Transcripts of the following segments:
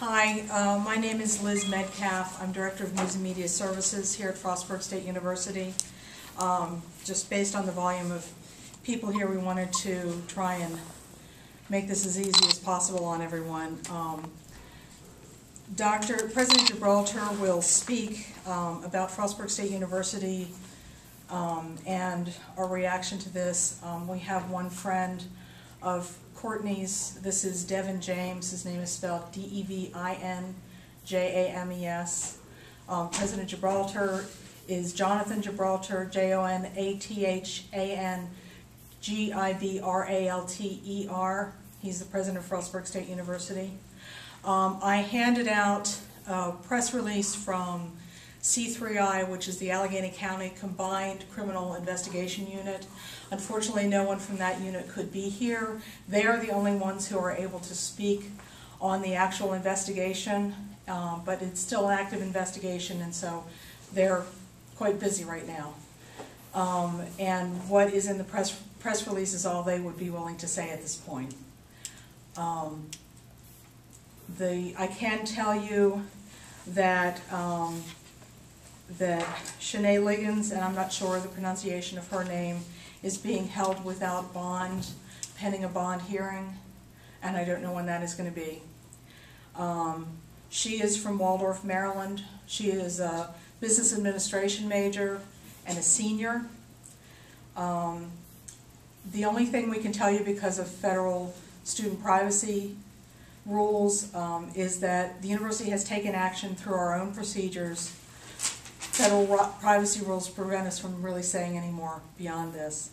Hi, my name is Liz Metcalf. I'm Director of News and Media Services here at Frostburg State University. Just based on the volume of people here, we wanted to try and make this as easy as possible on everyone. President Gibraltar will speak about Frostburg State University and our reaction to this. We have one friend of Courtney's. This is Devin James. His name is spelled D-E-V-I-N-J-A-M-E-S. President Gibraltar is Jonathan Gibraltar, J-O-N-A-T-H-A-N-G-I-B-R-A-L-T-E-R. He's the president of Frostburg State University. I handed out a press release from C3I, which is the Allegheny County Combined Criminal Investigation Unit. Unfortunately, no one from that unit could be here. They are the only ones who are able to speak on the actual investigation, but it's still an active investigation, and so they're quite busy right now. And what is in the press release is all they would be willing to say at this point. I can tell you that that Shanae Liggins, and I'm not sure the pronunciation of her name, is being held without bond, pending a bond hearing, and I don't know when that is going to be. She is from Waldorf, Maryland. She is a business administration major and a senior. The only thing we can tell you because of federal student privacy rules is that the university has taken action through our own procedures. Federal privacy rules prevent us from really saying any more beyond this.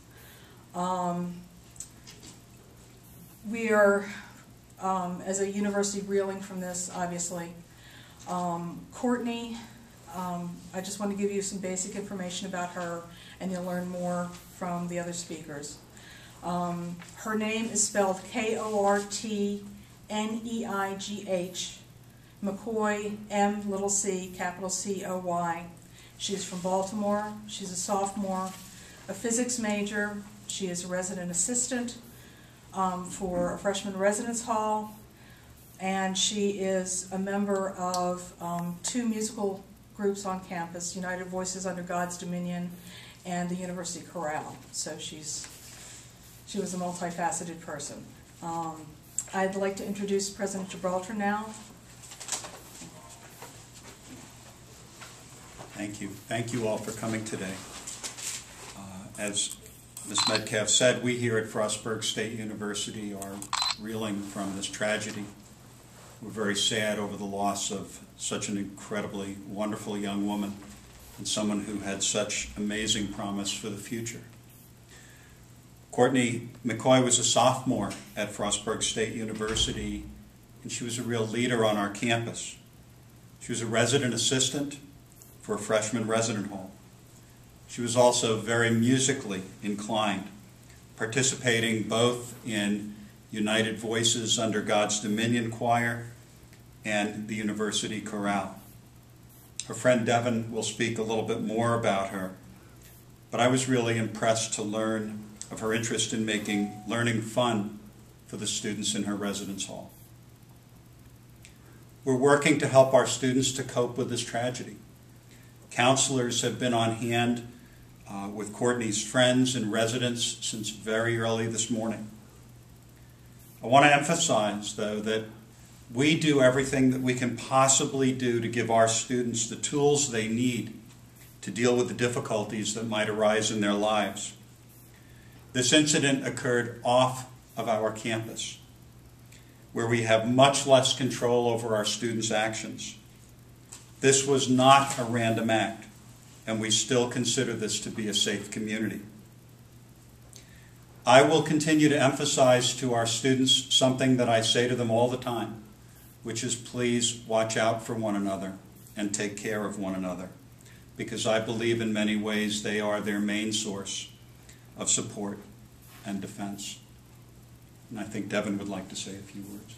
We are, as a university, reeling from this, obviously. Courtney, I just want to give you some basic information about her, and you'll learn more from the other speakers. Her name is spelled K-O-R-T-N-E-I-G-H, McCoy, M-C, capital C-O-Y. She's from Baltimore. She's a sophomore, a physics major. She is a resident assistant for a freshman residence hall, and she is a member of two musical groups on campus, United Voices Under God's Dominion and the University Chorale. So she was a multifaceted person. I'd like to introduce President Gibraltar now. Thank you. Thank you all for coming today. As Ms. Metcalf said, we here at Frostburg State University are reeling from this tragedy. We're very sad over the loss of such an incredibly wonderful young woman and someone who had such amazing promise for the future. Courtney McCoy was a sophomore at Frostburg State University, and she was a real leader on our campus. She was a resident assistant for a freshman resident hall. She was also very musically inclined, participating both in United Voices Under God's Dominion Choir and the University Chorale. Her friend Devin will speak a little bit more about her, but I was really impressed to learn of her interest in making learning fun for the students in her residence hall. We're working to help our students to cope with this tragedy. Counselors have been on hand with Courtney's friends and residents since very early this morning. I want to emphasize, though, that we do everything that we can possibly do to give our students the tools they need to deal with the difficulties that might arise in their lives. This incident occurred off of our campus, where we have much less control over our students' actions. This was not a random act, and we still consider this to be a safe community. I will continue to emphasize to our students something that I say to them all the time, which is please watch out for one another and take care of one another, because I believe in many ways they are their main source of support and defense. And I think Devin would like to say a few words.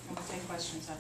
We'll take questions after.